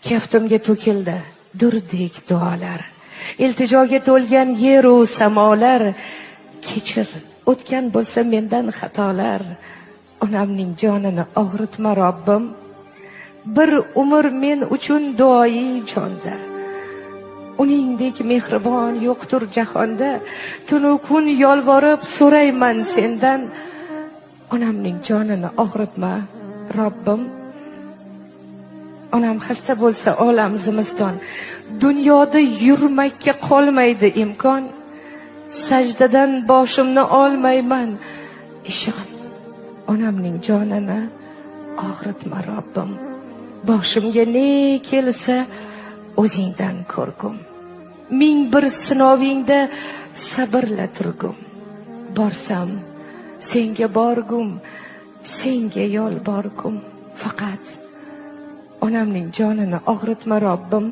Kaftimga to'kildi durdek duolar, iltijoga to'lgan yeru samolar. Kechir, o'tgan bo'lsa mendan xatolar, onamning jonini og'ritma Robbim. Bir umr men uchun duoyi jonda, uningdek mehribon yo'qdir jahonda. Tunu kun yolvorib so'rayman sendan, onamning jonini og'ritma Robbim. Onam xasta bo'lsa olam zimiston, dunyoda yurmakka qolmaydi imkon. Sajdadan boshimni olmayman, ishon, onamning jonini og'ritma Robbim. Boshimga ne kelsa o'zingdan ko'rgum, ming bir sinovingda sabrla turgum. Borsam senga borgum, senga yolborgum. Faqat onamning jonini og'ritma Robbim.